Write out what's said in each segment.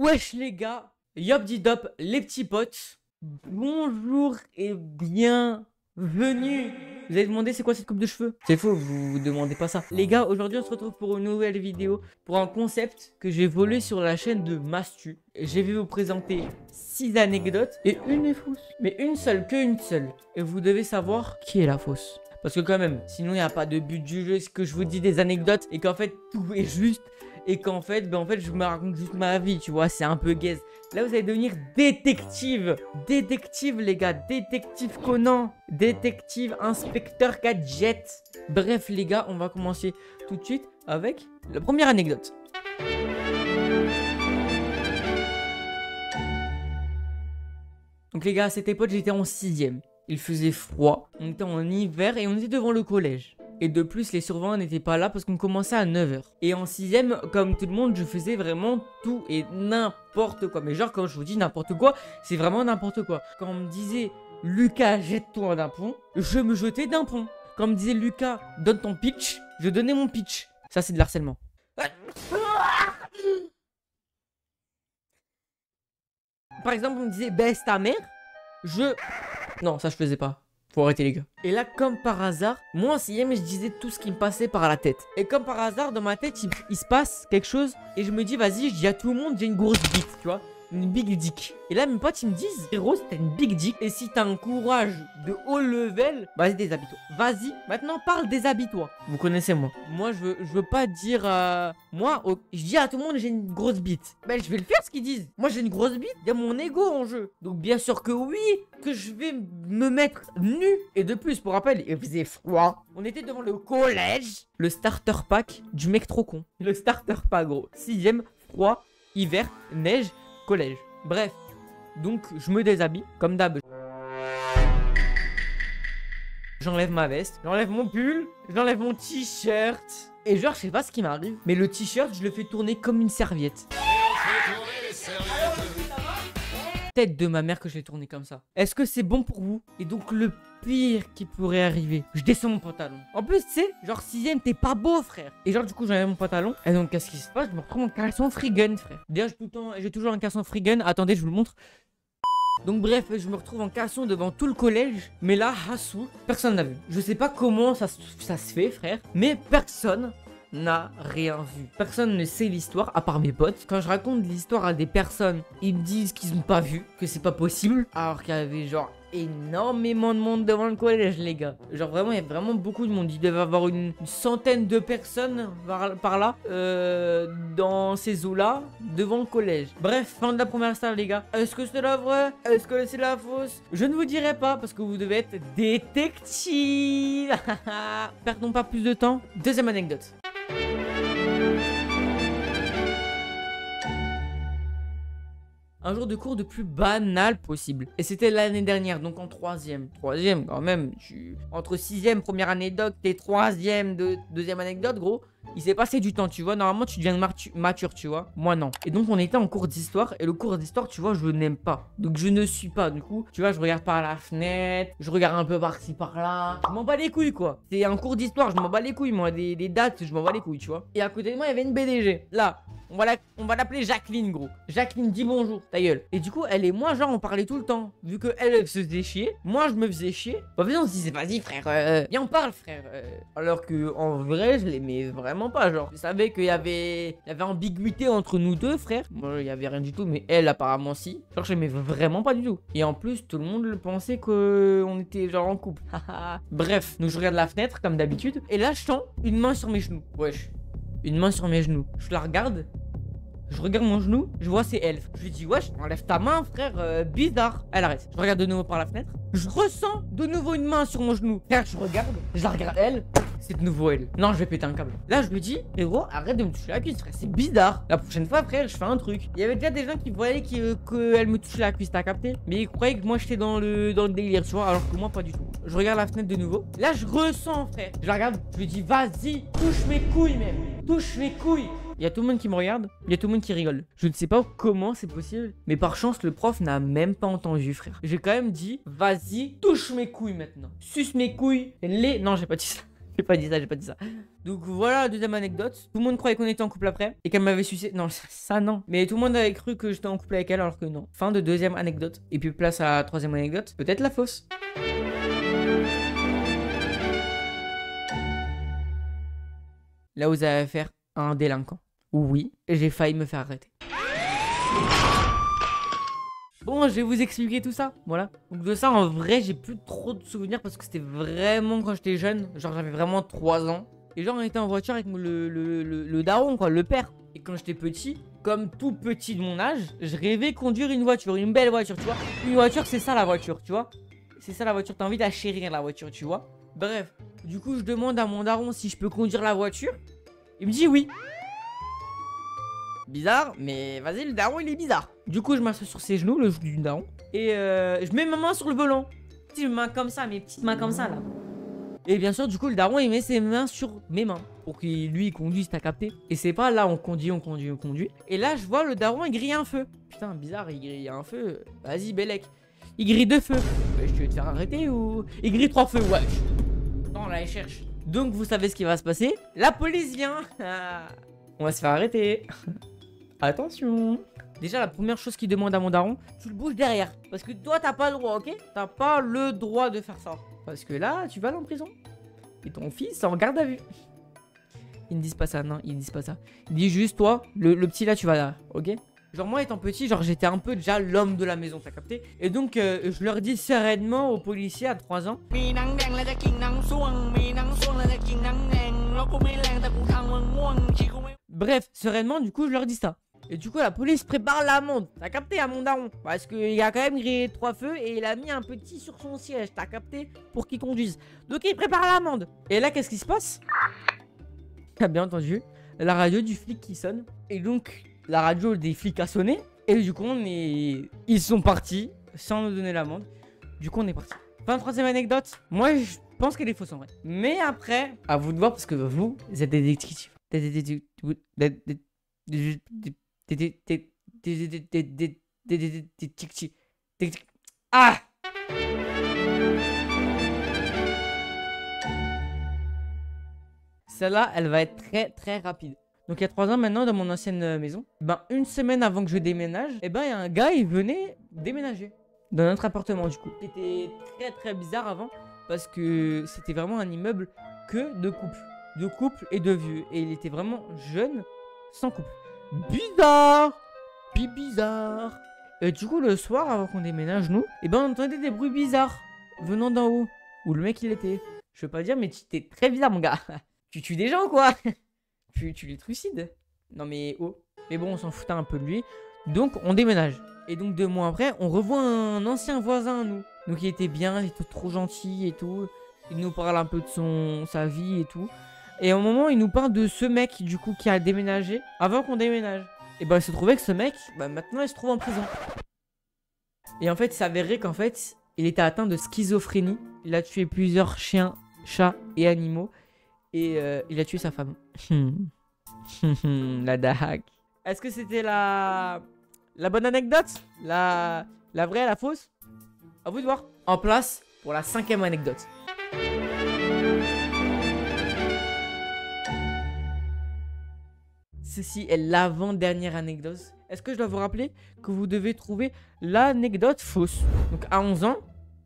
Wesh les gars, yop di dop, les petits potes. Bonjour et bienvenue. Vous avez demandé c'est quoi cette coupe de cheveux? C'est faux, vous demandez pas ça. Les gars, aujourd'hui on se retrouve pour une nouvelle vidéo, pour un concept que j'ai volé sur la chaîne de Mastu. Je vais vous présenter 6 anecdotes et une est fausse. Mais une seule, qu'une seule. Et vous devez savoir qui est la fausse. Parce que quand même, sinon il n'y a pas de but du jeu, c'est que je vous dis des anecdotes et qu'en fait tout est juste. Et qu'en fait, je me raconte juste ma vie, tu vois, c'est un peu gaze. Là, vous allez devenir détective. Détective, les gars. Détective Conan. Détective Inspecteur Gadget. Bref, les gars, on va commencer tout de suite avec la première anecdote. Donc, les gars, à cette époque, j'étais en 6ème. Il faisait froid. On était en hiver et on était devant le collège. Et de plus, les surveillants n'étaient pas là parce qu'on commençait à 9h. Et en 6ème, comme tout le monde, je faisais vraiment tout et n'importe quoi. Mais genre, quand je vous dis n'importe quoi, c'est vraiment n'importe quoi. Quand on me disait « Lucas, jette-toi d'un pont », je me jetais d'un pont. Quand on me disait « Lucas, donne ton pitch », je donnais mon pitch. Ça, c'est de l'harcèlement. Par exemple, on me disait « Baisse ta mère », Non, ça, je faisais pas. Faut arrêter les gars. Et là, comme par hasard, moi en 6ème, je disais tout ce qui me passait par la tête. Et comme par hasard, dans ma tête, il se passe quelque chose. Et je me dis, vas-y, je dis à tout le monde, j'ai une grosse bite, tu vois. Une big dick. Et là, mes potes, ils me disent, frérot, t'as une big dick. Et si t'as un courage de haut level, vas-y, déshabille-toi. Vas-y, maintenant parle, déshabille-toi. Vous connaissez moi. Moi, je veux pas dire. Je dis à tout le monde, j'ai une grosse bite. Ben, je vais le faire ce qu'ils disent. Moi, j'ai une grosse bite. Il y a mon ego en jeu. Donc, bien sûr que oui, que je vais me mettre nu. Et de plus, pour rappel, il faisait froid. On était devant le collège. Le starter pack du mec trop con. Le starter pack, gros. 6ème, froid, hiver, neige. Collège. Bref, donc je me déshabille comme d'hab. J'enlève ma veste, j'enlève mon pull, j'enlève mon t-shirt. Et genre, je sais pas ce qui m'arrive, mais le t-shirt, je le fais tourner comme une serviette. Tête de ma mère que je l'ai tourné comme ça. Est-ce que c'est bon pour vous? Et donc le pire qui pourrait arriver, je descends mon pantalon. En plus, tu sais, genre 6ème, t'es pas beau, frère. Et genre, du coup, j'enlève mon pantalon. Et donc, qu'est-ce qui se passe? Je me retrouve en caleçon free gun, frère. D'ailleurs, j'ai toujours un caleçon free gun. Attendez, je vous le montre. Donc bref, je me retrouve en caleçon devant tout le collège. Mais là, Hassou, personne n'a vu. Je sais pas comment ça se fait, frère. Mais personne n'a rien vu. Personne ne sait l'histoire, à part mes potes. Quand je raconte l'histoire à des personnes, ils me disent qu'ils n'ont pas vu, que c'est pas possible. Alors qu'il y avait genre énormément de monde devant le collège, les gars. Genre vraiment, il y a vraiment beaucoup de monde. Il devait y avoir une centaine de personnes par là, dans ces eaux-là, devant le collège. Bref, fin de la première star, les gars. Est-ce que c'est la vraie? Est-ce que c'est la fausse? Je ne vous dirai pas, parce que vous devez être détective. Perdons pas plus de temps. Deuxième anecdote. Un jour de cours de plus banal possible. Et c'était l'année dernière, donc en 3ème. 3ème quand même. Entre 6ème, première anecdote, et 3ème, deuxième anecdote, gros. Il s'est passé du temps, tu vois. Normalement, tu deviens mature, tu vois. Moi, non. Et donc, on était en cours d'histoire. Et le cours d'histoire, tu vois, je n'aime pas. Donc, je ne suis pas. Du coup, tu vois, je regarde par la fenêtre. Je regarde un peu par-ci, par-là. Je m'en bats les couilles, quoi. C'est un cours d'histoire, je m'en bats les couilles. Moi, des dates, je m'en bats les couilles, tu vois. Et à côté de moi, il y avait une BDG. Là. On va l'appeler Jacqueline, gros. Jacqueline, dis bonjour, ta gueule. Et du coup, elle et moi, genre, on parlait tout le temps. Vu que elle se faisait chier, moi, je me faisais chier. Bah, on se disait, vas-y, frère, viens, on parle, frère. Alors que, en vrai, je l'aimais vraiment pas, genre. Je savais qu'il y avait ambiguïté entre nous deux, frère. Moi, il y avait rien du tout, mais elle, apparemment, si. Genre, je l'aimais vraiment pas du tout. Et en plus, tout le monde pensait qu'on était, genre, en couple. Bref, donc je regarde la fenêtre, comme d'habitude. Et là, je sens une main sur mes genoux. Wesh. Une main sur mes genoux. Je la regarde. Je regarde mon genou, je vois c'est elle. Je lui dis, wesh, enlève ta main, frère, bizarre. Elle arrête. Je regarde de nouveau par la fenêtre. Je ressens de nouveau une main sur mon genou. Frère, je la regarde elle. C'est de nouveau elle. Non, je vais péter un câble. Là, je lui dis, frérot, arrête de me toucher la cuisse, frère, c'est bizarre. La prochaine fois, frère, je fais un truc. Il y avait déjà des gens qui voyaient qu'elle me touchait la cuisse, t'as capté? Mais ils croyaient que moi, j'étais dans le délire, tu vois, alors que moi, pas du tout. Je regarde la fenêtre de nouveau. Là, je ressens, frère. Je la regarde, je lui dis, vas-y, touche mes couilles, même. Touche mes couilles. Il y a tout le monde qui me regarde, il y a tout le monde qui rigole. Je ne sais pas comment c'est possible, mais par chance, le prof n'a même pas entendu, frère. J'ai quand même dit, vas-y, touche mes couilles maintenant. Suce mes couilles, non, j'ai pas dit ça. J'ai pas dit ça, j'ai pas dit ça. Donc voilà, deuxième anecdote. Tout le monde croyait qu'on était en couple après et qu'elle m'avait sucé. Non, ça non. Mais tout le monde avait cru que j'étais en couple avec elle alors que non. Fin de deuxième anecdote. Et puis place à la troisième anecdote. Peut-être la fausse. Là, vous avez affaire à un délinquant. Oui, j'ai failli me faire arrêter. Bon, je vais vous expliquer tout ça, voilà. Donc de ça, en vrai, j'ai plus trop de souvenirs parce que c'était vraiment quand j'étais jeune. Genre, j'avais vraiment 3 ans. Et genre, on était en voiture avec le daron, quoi, le père. Et quand j'étais petit, comme tout petit de mon âge, je rêvais conduire une voiture, une belle voiture, tu vois. Une voiture, c'est ça la voiture, tu vois. C'est ça la voiture, t'as envie d'achérir la voiture, tu vois. Bref, du coup, je demande à mon daron si je peux conduire la voiture. Il me dit oui. Bizarre, mais vas-y, le daron, il est bizarre. Du coup, je m'assois sur ses genoux, le genou du daron. Et je mets ma main sur le volant. Petites mains comme ça, mes petites mains comme ça, là. Et bien sûr, du coup, le daron, il met ses mains sur mes mains. Pour qu'il, lui, il conduise, t'as capté. Et c'est pas là, on conduit. Et là, je vois le daron, il grille un feu. Putain, bizarre, il grille un feu. Vas-y, Bélec. Il grille 2 feux. Wesh, tu veux te faire arrêter ou... Il grille 3 feux, wesh. Non, là, il cherche. Donc, vous savez ce qui va se passer. La police vient. On va se faire arrêter. Attention. Déjà, la première chose qu'il demande à mon daron, tu le bouges derrière. Parce que toi, t'as pas le droit, ok? T'as pas le droit de faire ça. Parce que là, tu vas aller en prison. Et ton fils en garde à vue. Ils ne disent pas ça, non, ils ne disent pas ça. Ils disent juste, toi, le petit là, tu vas là, ok? Genre, moi, étant petit, genre, j'étais un peu déjà l'homme de la maison, t'as capté? Et donc, je leur dis sereinement aux policiers à 3 ans. Bref, sereinement, du coup, je leur dis ça. Et du coup, la police prépare l'amende. T'as capté à mon daron? Parce qu'il a quand même grillé 3 feux et il a mis un petit sur son siège. T'as capté? Pour qu'il conduise. Donc, il prépare l'amende. Et là, qu'est-ce qui se passe? T'as bien entendu la radio du flic qui sonne. Et donc, la radio des flics a sonné. Et du coup, ils sont partis sans nous donner l'amende. Du coup, on est parti. 23e anecdote. Moi, je pense qu'elle est fausse en vrai. Mais après, à vous de voir parce que vous êtes des détectives. Ah! Celle-là, elle va être très rapide. Donc il y a 3 ans maintenant, dans mon ancienne maison, ben une semaine avant que je déménage, et ben il y a un gars, il venait déménager dans notre appartement du coup. C'était très bizarre avant parce que c'était vraiment un immeuble que de couples et de vieux. Et il était vraiment jeune, sans couple. Bizarre! Bizarre! Et du coup, le soir, avant qu'on déménage, nous, et ben on entendait des bruits bizarres venant d'en haut. Où le mec il était. Je veux pas dire, mais tu étais très bizarre, mon gars. Tu tues des gens, quoi. Tu les trucides. Non, mais oh. Mais bon, on s'en foutait un peu de lui. Donc, on déménage. Et donc, 2 mois après, on revoit un ancien voisin à nous. Donc, il était bien, il était trop gentil et tout. Il nous parle un peu de sa vie et tout. Et à un moment, il nous parle de ce mec, du coup, qui a déménagé avant qu'on déménage. Et bah, il se trouvait que ce mec, bah, maintenant, il se trouve en prison. Et en fait, il s'avérait qu'en fait, il était atteint de schizophrénie. Il a tué plusieurs chiens, chats et animaux. Et il a tué sa femme. La dague. Est-ce que c'était la bonne anecdote? La vraie, la fausse? À vous de voir. En place pour la 5e anecdote. Ceci est l'avant-dernière anecdote. Est-ce que je dois vous rappeler que vous devez trouver l'anecdote fausse? Donc à 11 ans,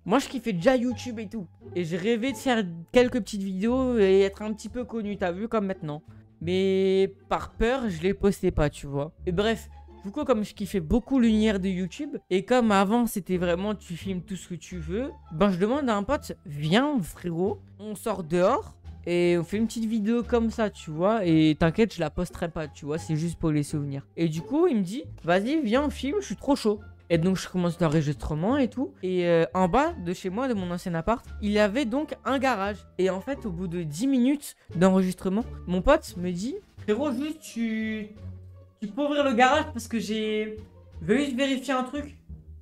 moi je kiffais déjà YouTube et tout. Et j'ai rêvé de faire quelques petites vidéos et être un petit peu connu, t'as vu, comme maintenant. Mais par peur, je les postais pas, tu vois. Et bref, du coup, comme je kiffais beaucoup l'univers de YouTube, et comme avant c'était vraiment tu filmes tout ce que tu veux, ben je demande à un pote, viens frérot, on sort dehors. Et on fait une petite vidéo comme ça, tu vois. Et t'inquiète, je la posterai pas, tu vois. C'est juste pour les souvenirs. Et du coup, il me dit, vas-y, viens, on filme, je suis trop chaud. Et donc, je commence l'enregistrement et tout. Et en bas de chez moi, de mon ancien appart, il y avait donc un garage. Et en fait, au bout de 10 minutes d'enregistrement, mon pote me dit, frérot, juste, tu peux ouvrir le garage parce que je vais juste vérifier un truc.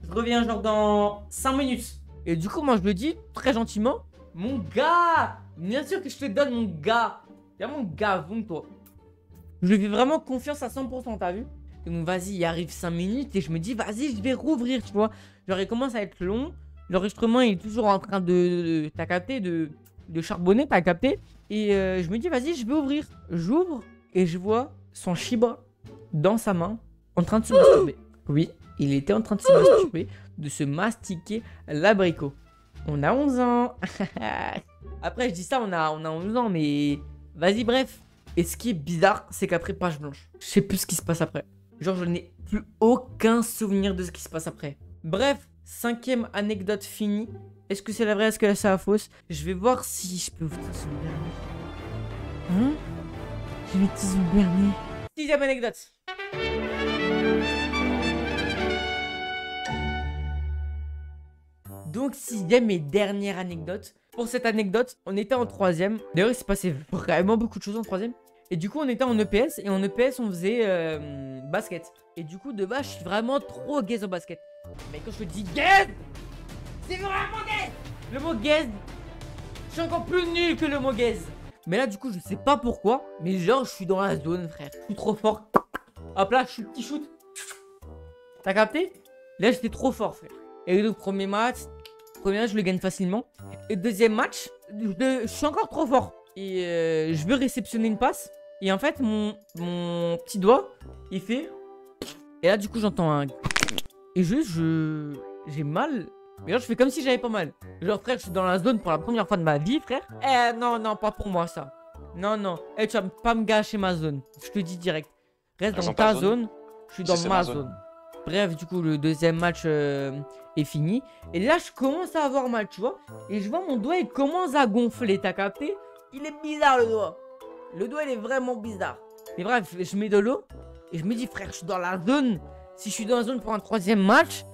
Je reviens genre dans 5 minutes. Et du coup, moi, je le dis très gentiment, mon gars! Bien sûr que je te donne mon gars. Viens mon gars, vous toi. Je lui fais vraiment confiance à 100%, t'as vu? Et donc vas-y, il arrive 5 minutes et je me dis vas-y, je vais rouvrir, tu vois. Genre il commence à être long. L'enregistrement il est toujours en train t'as capté, de charbonner, t'as capté. Et je me dis, vas-y, je vais ouvrir. J'ouvre et je vois son Shiba dans sa main en train de se masturber. Oui, il était en train de se masturber, de se mastiquer l'abricot. On a 11 ans. Après, je dis ça, on a 11 ans, mais vas-y, bref. Et ce qui est bizarre, c'est qu'après, page blanche. Je sais plus ce qui se passe après. Genre, je n'ai plus aucun souvenir de ce qui se passe après. Bref, 5e anecdote finie. Est-ce que c'est la vraie, est-ce que c'est la fausse? Je vais voir si je peux ouvrir ce dernier. Hein? J'ai mes petits derniers. 6e anecdote. Donc 6e et dernière anecdote. Pour cette anecdote, on était en 3e. D'ailleurs, il s'est passé vraiment beaucoup de choses en 3e. Et du coup, on était en EPS. Et en EPS, on faisait basket. Et du coup, de base, je suis vraiment trop gaze au basket. Mais quand je te dis gaze, c'est vraiment gaze. Le mot gaze, je suis encore plus nul que le mot gaze. Mais là, du coup, je sais pas pourquoi. Mais genre, je suis dans la zone, frère. Je suis trop fort. Hop là, je suis petit shoot. T'as capté? Là, j'étais trop fort, frère. Et donc, premier match, je le gagne facilement. Et deuxième match, je suis encore trop fort. Et je veux réceptionner une passe. Et en fait, mon petit doigt, il fait... Et là, du coup, j'entends un... Et juste, j'ai mal. Mais là, je fais comme si j'avais pas mal. Genre, frère, je suis dans la zone pour la première fois de ma vie, frère. Non, non, pas pour moi, ça. Non, non. Tu vas pas me gâcher ma zone. Je te dis direct. Reste dans ta zone. Je suis dans ma zone. Bref, du coup, le deuxième match est fini. Et là, je commence à avoir mal, tu vois. Et je vois mon doigt, il commence à gonfler. T'as capté? Il est bizarre, le doigt. Le doigt, il est vraiment bizarre. Mais bref, je mets de l'eau. Et je me dis, frère, je suis dans la zone. Si je suis dans la zone pour un troisième match,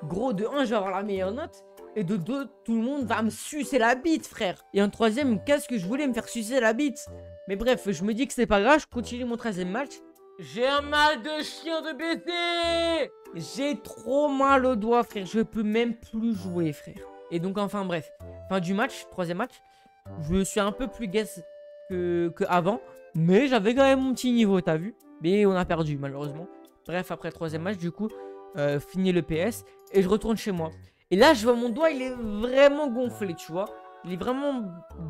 gros, de 1, je vais avoir la meilleure note. Et de 2, tout le monde va me sucer la bite, frère. Et en troisième, qu'est-ce que je voulais me faire sucer la bite? Mais bref, je me dis que c'est pas grave. Je continue mon 13e match. J'ai un mal de chien de baiser. J'ai trop mal au doigt, frère. Je peux même plus jouer, frère. Et donc, enfin, bref. Fin du match, troisième match. Je suis un peu plus gaze que avant. Mais j'avais quand même mon petit niveau, t'as vu? Mais on a perdu, malheureusement. Bref, après le troisième match, du coup, fini le PS. Et je retourne chez moi. Et là, je vois mon doigt, il est vraiment gonflé, tu vois. Il est vraiment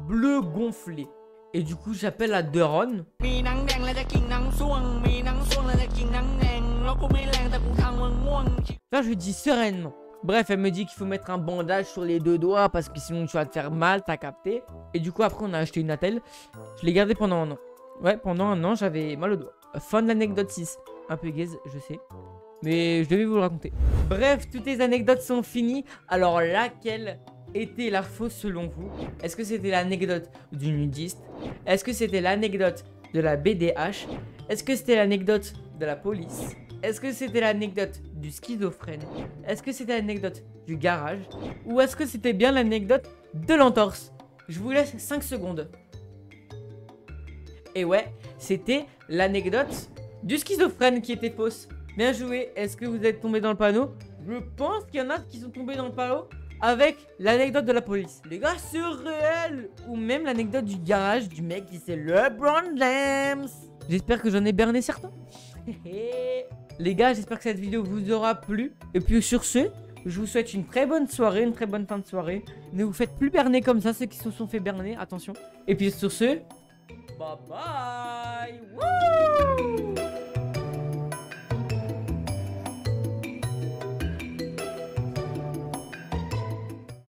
bleu gonflé. Et du coup, j'appelle la Daronne. Là, je lui dis sereinement. Bref, elle me dit qu'il faut mettre un bandage sur les 2 doigts parce que sinon tu vas te faire mal, t'as capté. Et du coup, après, on a acheté une attelle. Je l'ai gardée pendant 1 an. Ouais, pendant 1 an, j'avais mal au doigt. Fin de l'anecdote 6. Un peu gaze, je sais. Mais je devais vous le raconter. Bref, toutes les anecdotes sont finies. Alors, laquelle était la fausse selon vous? Est-ce que c'était l'anecdote du nudiste? Est-ce que c'était l'anecdote de la BDH? Est-ce que c'était l'anecdote de la police? Est-ce que c'était l'anecdote du schizophrène? Est-ce que c'était l'anecdote du garage? Ou est-ce que c'était bien l'anecdote de l'entorse? Je vous laisse 5 secondes. Et ouais, c'était l'anecdote du schizophrène qui était fausse. Bien joué. Est-ce que vous êtes tombé dans le panneau? Je pense qu'il y en a qui sont tombés dans le panneau avec l'anecdote de la police. Les gars, c'est réel. Ou même l'anecdote du garage du mec qui c'est LeBron James. J'espère que j'en ai berné certains. Les gars, j'espère que cette vidéo vous aura plu. Et puis sur ce, je vous souhaite une très bonne soirée, une très bonne fin de soirée. Ne vous faites plus berner comme ça, ceux qui se sont fait berner, attention. Et puis sur ce, bye bye. Woo!